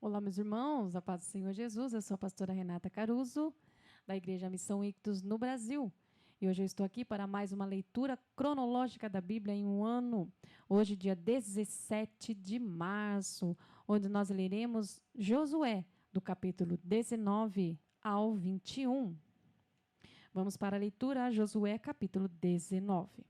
Olá, meus irmãos, a paz do Senhor Jesus. Eu sou a pastora Renata Caruso, da Igreja Missão Ictus no Brasil. E hoje eu estou aqui para mais uma leitura cronológica da Bíblia em um ano. Hoje, dia 17 de março, onde nós leremos Josué, do capítulo 19 ao 21. Vamos para a leitura, Josué, capítulo 19.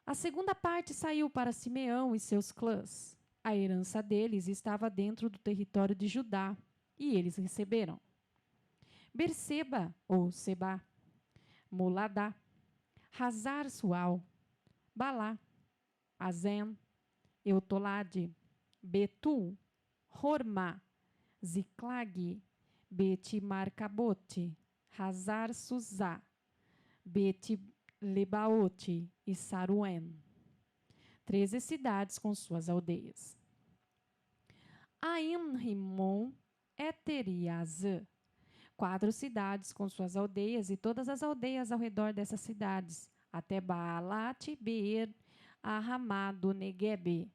A segunda parte saiu para Simeão e seus clãs. A herança deles estava dentro do território de Judá, e eles receberam Berseba, ou Seba, Moladá, Hazar-Sual, Balá, Azen, Eutolade, Betul, Hormá, Ziclag, Bet-Marcabote, Hazar-Suzá, Bet-Lebaote e Saruém. 13 cidades com suas aldeias. Aim-Rimon, Eteriazã, 4 cidades com suas aldeias e todas as aldeias ao redor dessas cidades, até Baalat, Beer, Ahamá do Neguebe.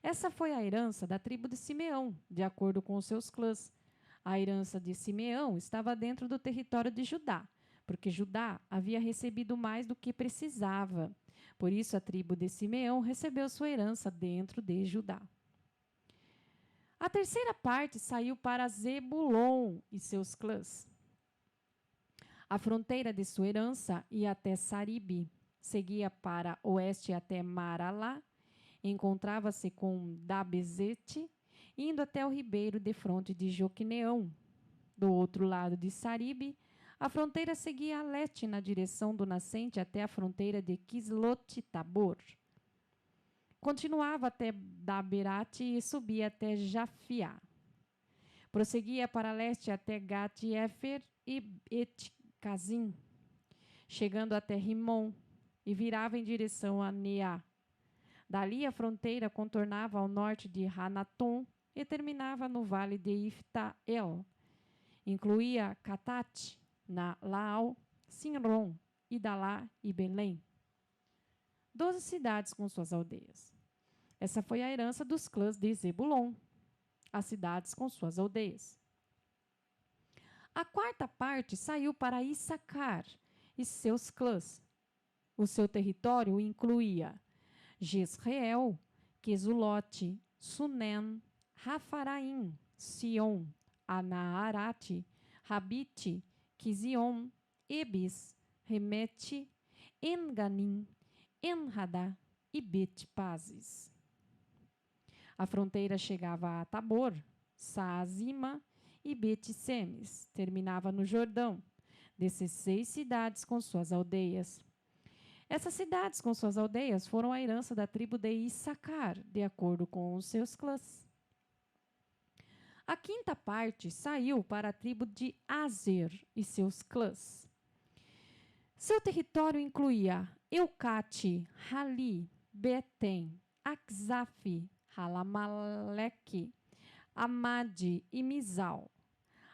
Essa foi a herança da tribo de Simeão, de acordo com os seus clãs. A herança de Simeão estava dentro do território de Judá, porque Judá havia recebido mais do que precisava. Por isso, a tribo de Simeão recebeu sua herança dentro de Judá. A terceira parte saiu para Zebulon e seus clãs. A fronteira de sua herança ia até Saribe, seguia para oeste até Maralá, encontrava-se com Dabezete, indo até o ribeiro defronte de Joquineão. Do outro lado de Saribe, a fronteira seguia a leste na direção do nascente até a fronteira de Quislot-Tabor. Continuava até Daberate e subia até Jafiá. Prosseguia para leste até Gat-Efer e Et-Cazim, chegando até Rimon, e virava em direção a Neá. Dali a fronteira contornava ao norte de Hanatom e terminava no vale de Ifta-El. Incluía Catate, na Laal, Sinron, Idalá e Belém. 12 cidades com suas aldeias. Essa foi a herança dos clãs de Zebulon, as cidades com suas aldeias. A quarta parte saiu para Issacar e seus clãs. O seu território incluía Jezreel, Quesulote, Sunem, Rafaraim, Sion, Anaarate, Rabite, Quizion, Ebis, Remete, Enganim, Enradá e Bet-Pazes. A fronteira chegava a Tabor, Saazima e Bet-Semes, terminava no Jordão, dessas 6 cidades com suas aldeias. Essas cidades com suas aldeias foram a herança da tribo de Issacar, de acordo com os seus clãs. A quinta parte saiu para a tribo de Azer e seus clãs. Seu território incluía Eucate, Hali, Betem, Akzaf, Halamaleque, Amade e Mizal.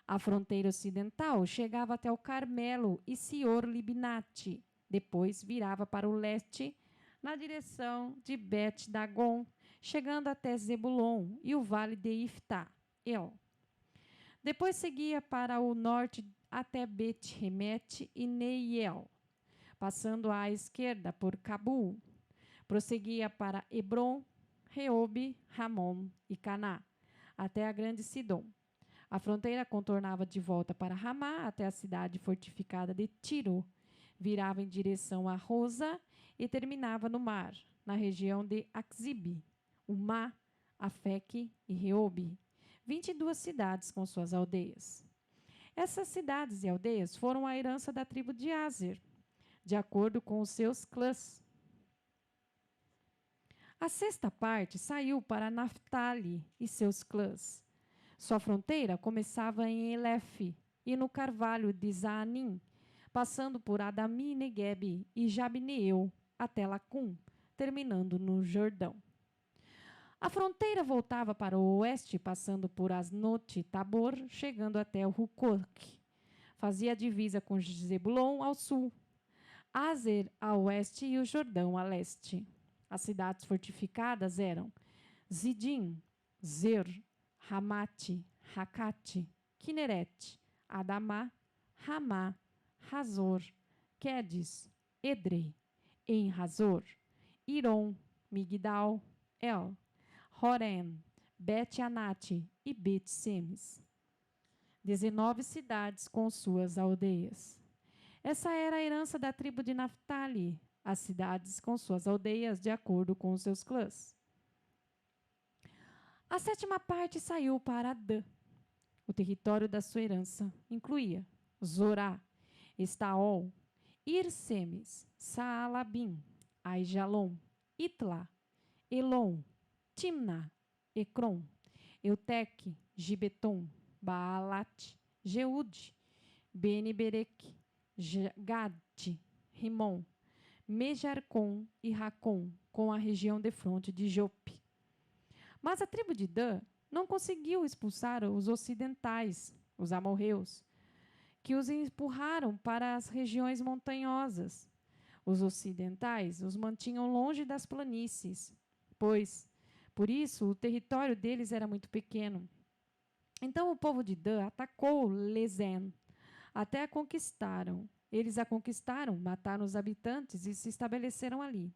A fronteira ocidental chegava até o Carmelo e Sior-Libnate. Depois virava para o leste, na direção de Bet-Dagon, chegando até Zebulon e o vale de Ifta-El. Depois seguia para o norte até Bet-Remete e Neiel, passando à esquerda por Cabul. Prosseguia para Hebron, Reobe, Ramon e Caná, até a grande Sidom. A fronteira contornava de volta para Ramá, até a cidade fortificada de Tiro. Virava em direção a Rosa e terminava no mar, na região de Axibe, Umá, Afeque e Reobe. 22 cidades com suas aldeias. Essas cidades e aldeias foram a herança da tribo de Azer, de acordo com os seus clãs. A sexta parte saiu para Naftali e seus clãs. Sua fronteira começava em Elef e no carvalho de Zaanim, passando por Adami, Neguebe e Jabneel até Lacum, terminando no Jordão. A fronteira voltava para o oeste, passando por Asnote Tabor, chegando até o Hucoque. Fazia a divisa com Zebulon ao sul, Azer a oeste e o Jordão a leste. As cidades fortificadas eram Zidim, Zer, Ramate, Rakate, Kineret, Adamá, Ramá, Razor, Quedes, Edrei, En-Razor, Iron, Migdal, El, Horem, Bet-Anate e Bet-Semes. 19 cidades com suas aldeias. Essa era a herança da tribo de Naftali, as cidades com suas aldeias de acordo com os seus clãs. A 7ª parte saiu para Dan. O território da sua herança incluía Zorá, Estaol, Irsemes, Saalabim, Aijalon, Itla, Elon, Timna, Ecrom, Euteque, Gibeton, Baalat, Jeude, Bene-Bereque, Gade, Rimon, Mejarcom e Racom, com a região defronte de Jope. Mas a tribo de Dan não conseguiu expulsar os ocidentais, os amorreus, que os empurraram para as regiões montanhosas. Os ocidentais os mantinham longe das planícies, pois, por isso, o território deles era muito pequeno. Então o povo de Dan atacou Lezen, até a conquistaram. Eles a conquistaram, mataram os habitantes e se estabeleceram ali.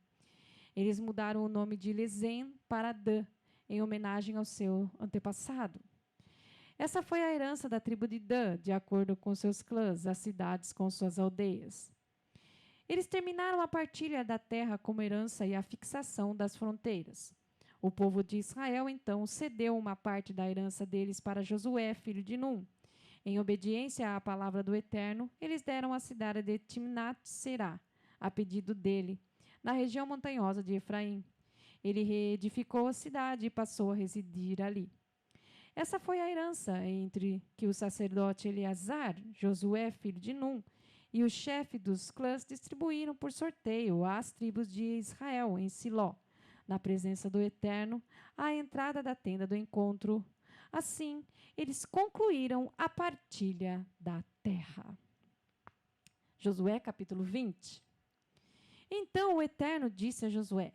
Eles mudaram o nome de Lezen para Dan, em homenagem ao seu antepassado. Essa foi a herança da tribo de Dan, de acordo com seus clãs, as cidades com suas aldeias. Eles terminaram a partilha da terra como herança e a fixação das fronteiras. O povo de Israel, então, cedeu uma parte da herança deles para Josué, filho de Num. Em obediência à palavra do Eterno, eles deram a cidade de Timnat-Será, a pedido dele, na região montanhosa de Efraim. Ele reedificou a cidade e passou a residir ali. Essa foi a herança entre que o sacerdote Eleazar, Josué, filho de Num, e o chefe dos clãs distribuíram por sorteio às tribos de Israel em Siló, na presença do Eterno, à entrada da tenda do encontro. Assim, eles concluíram a partilha da terra. Josué, capítulo 20. Então o Eterno disse a Josué: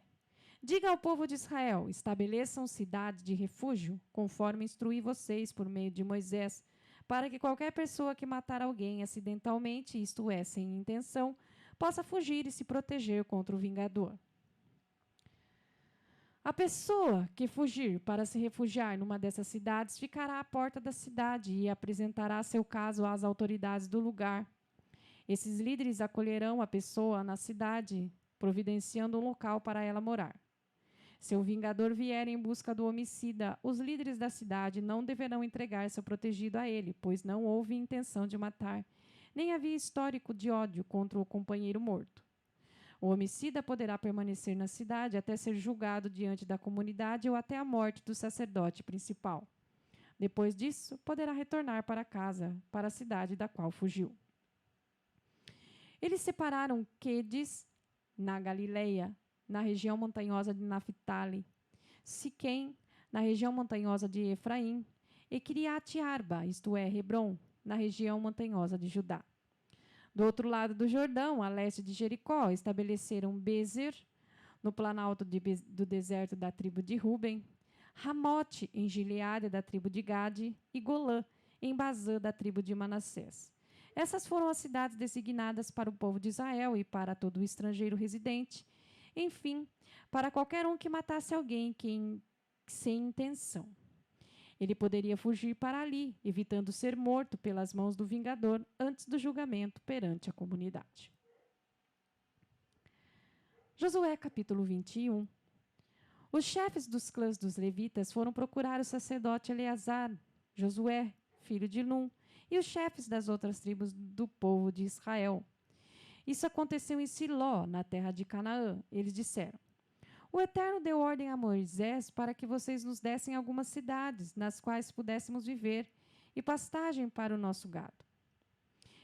diga ao povo de Israel, estabeleçam cidade de refúgio, conforme instruí vocês por meio de Moisés, para que qualquer pessoa que matar alguém acidentalmente, isto é, sem intenção, possa fugir e se proteger contra o vingador. A pessoa que fugir para se refugiar numa dessas cidades ficará à porta da cidade e apresentará seu caso às autoridades do lugar. Esses líderes acolherão a pessoa na cidade, providenciando um local para ela morar. Se o vingador vier em busca do homicida, os líderes da cidade não deverão entregar seu protegido a ele, pois não houve intenção de matar, nem havia histórico de ódio contra o companheiro morto. O homicida poderá permanecer na cidade até ser julgado diante da comunidade ou até a morte do sacerdote principal. Depois disso, poderá retornar para casa, para a cidade da qual fugiu. Eles separaram Quedes, na Galileia, na região montanhosa de Naftali, Siquém, na região montanhosa de Efraim, e Kiriat-Arba, isto é, Hebrom, na região montanhosa de Judá. Do outro lado do Jordão, a leste de Jericó, estabeleceram Bezer, no planalto do deserto da tribo de Ruben, Ramote, em Gileade, da tribo de Gade, e Golã, em Bazã, da tribo de Manassés. Essas foram as cidades designadas para o povo de Israel e para todo o estrangeiro residente, enfim, para qualquer um que matasse alguém sem intenção. Ele poderia fugir para ali, evitando ser morto pelas mãos do vingador antes do julgamento perante a comunidade. Josué, capítulo 21. Os chefes dos clãs dos levitas foram procurar o sacerdote Eleazar, Josué, filho de Num, e os chefes das outras tribos do povo de Israel. Isso aconteceu em Siló, na terra de Canaã. Eles disseram: o Eterno deu ordem a Moisés para que vocês nos dessem algumas cidades nas quais pudéssemos viver e pastagem para o nosso gado.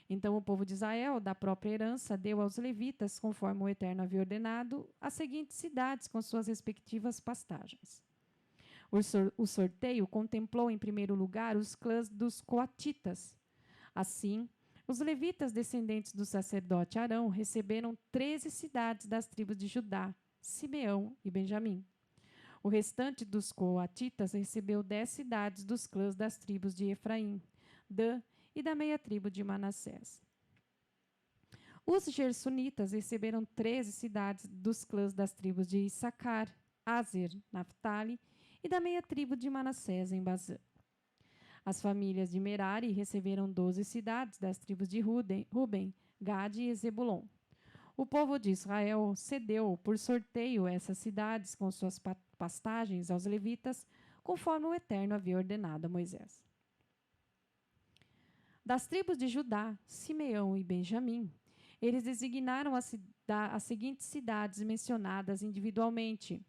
Então o povo de Israel, da própria herança, deu aos levitas, conforme o Eterno havia ordenado, as seguintes cidades com suas respectivas pastagens. O sorteio contemplou, em primeiro lugar, os clãs dos coatitas. Assim, os levitas, descendentes do sacerdote Arão, receberam 13 cidades das tribos de Judá, Simeão e Benjamim. O restante dos coatitas recebeu 10 cidades dos clãs das tribos de Efraim, Dan e da meia tribo de Manassés. Os gersonitas receberam 13 cidades dos clãs das tribos de Issacar, Aser, Naphtali e da meia tribo de Manassés em Bazã. As famílias de Merari receberam 12 cidades das tribos de Ruben, Gade e Zebulon. O povo de Israel cedeu por sorteio essas cidades com suas pastagens aos levitas, conforme o Eterno havia ordenado a Moisés. Das tribos de Judá, Simeão e Benjamim, eles designaram as seguintes cidades mencionadas individualmente,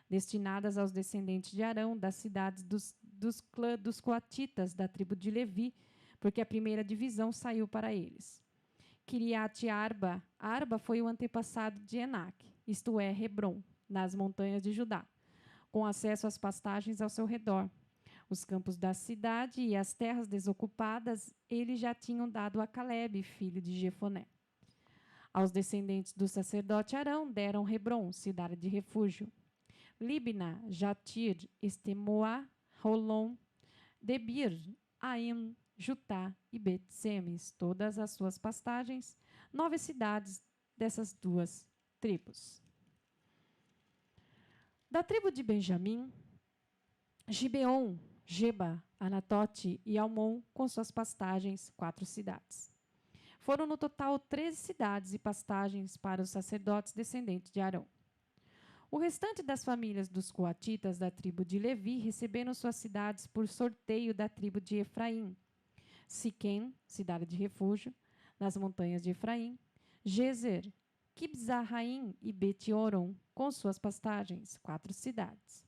destinadas aos descendentes de Arão, das cidades dos clãs dos coatitas da tribo de Levi, porque a primeira divisão saiu para eles. Kiriat Arba. Arba foi o antepassado de Enac, isto é, Hebron, nas montanhas de Judá, com acesso às pastagens ao seu redor. Os campos da cidade e as terras desocupadas eles já tinham dado a Calebe, filho de Jefoné. Aos descendentes do sacerdote Arão deram Hebron, cidade de refúgio, Libna, Jatir, Estemoá, Rolon, Debir, Aim, Jutá e Bet-Semes, todas as suas pastagens, 9 cidades dessas duas tribos. Da tribo de Benjamim, Gibeon, Geba, Anatote e Almon, com suas pastagens, 4 cidades. Foram no total 13 cidades e pastagens para os sacerdotes descendentes de Arão. O restante das famílias dos coatitas da tribo de Levi receberam suas cidades por sorteio da tribo de Efraim. Siquém, cidade de refúgio, nas montanhas de Efraim. Gezer, Kibzarraim e Bet-Oron, com suas pastagens, 4 cidades.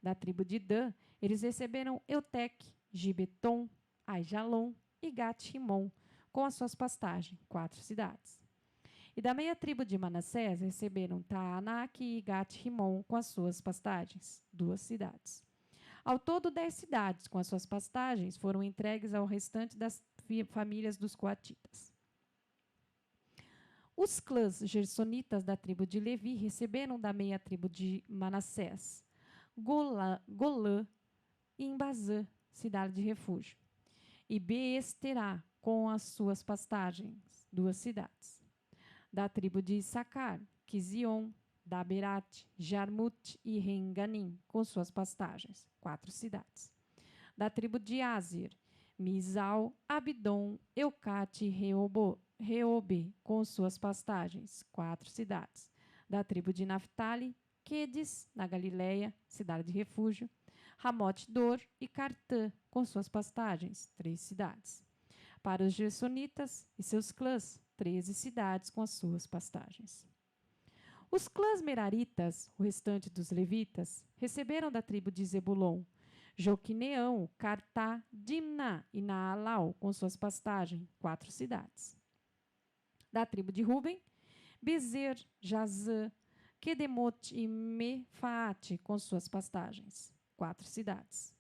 Da tribo de Dan, eles receberam Eutec, Gibeton, Aijalon e Gat-Rimon, com as suas pastagens, 4 cidades. E da meia tribo de Manassés receberam Taanac e Gat-Rimon, com as suas pastagens, 2 cidades. Ao todo, 10 cidades com as suas pastagens foram entregues ao restante das famílias dos coatitas. Os clãs gersonitas da tribo de Levi receberam da meia tribo de Manassés Golã e Embazã, cidade de refúgio, e Beesterá, com as suas pastagens, 2 cidades. Da tribo de Issacar, Quizion, Daberat, Jarmut e Renganim, com suas pastagens, 4 cidades. Da tribo de Aser, Mizal, Abdon, Eucate e Reobe, com suas pastagens, 4 cidades. Da tribo de Naphtali, Quedes, na Galileia, cidade de refúgio, Ramote-Dor e Cartã, com suas pastagens, 3 cidades. Para os gersonitas e seus clãs, 13 cidades com as suas pastagens. Os clãs meraritas, o restante dos levitas, receberam da tribo de Zebulon Joquineão, Cartá, Dimná e Naalau, com suas pastagens, 4 cidades. Da tribo de Ruben, Bezer, Jazã, Quedemote e Mefaate, com suas pastagens, 4 cidades.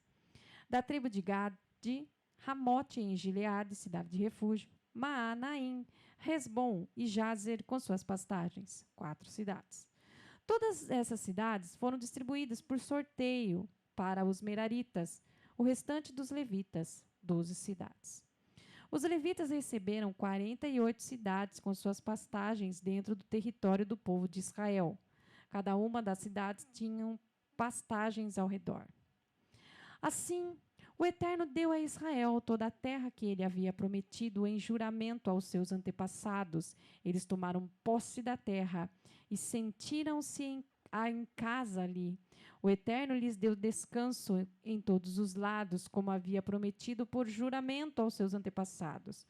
Da tribo de Gade, Ramote em Gileade, cidade de refúgio, Maanaim, Resbom e Jazer, com suas pastagens, 4 cidades. Todas essas cidades foram distribuídas por sorteio para os meraritas, o restante dos levitas, 12 cidades. Os levitas receberam 48 cidades com suas pastagens dentro do território do povo de Israel. Cada uma das cidades tinha pastagens ao redor. Assim, o Eterno deu a Israel toda a terra que ele havia prometido em juramento aos seus antepassados. Eles tomaram posse da terra e sentiram-se em casa ali. O Eterno lhes deu descanso em todos os lados, como havia prometido por juramento aos seus antepassados.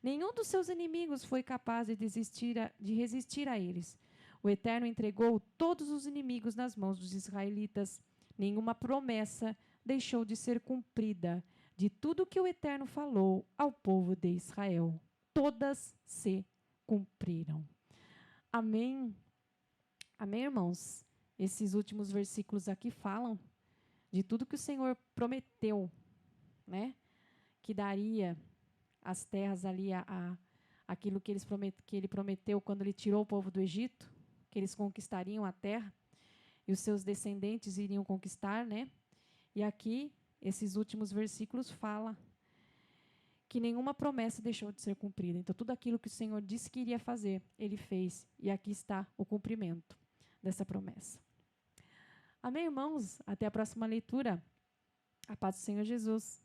Nenhum dos seus inimigos foi capaz de resistir a eles. O Eterno entregou todos os inimigos nas mãos dos israelitas. Nenhuma promessa deixou de ser cumprida de tudo que o Eterno falou ao povo de Israel. Todas se cumpriram. Amém? Amém, irmãos? Esses últimos versículos aqui falam de tudo que o Senhor prometeu, né? Que daria as terras ali, aquilo que ele prometeu quando ele tirou o povo do Egito, que eles conquistariam a terra. e os seus descendentes iriam conquistar, né? E aqui, esses últimos versículos falam que nenhuma promessa deixou de ser cumprida. Então, tudo aquilo que o Senhor disse que iria fazer, Ele fez. E aqui está o cumprimento dessa promessa. Amém, irmãos? Até a próxima leitura. A paz do Senhor Jesus.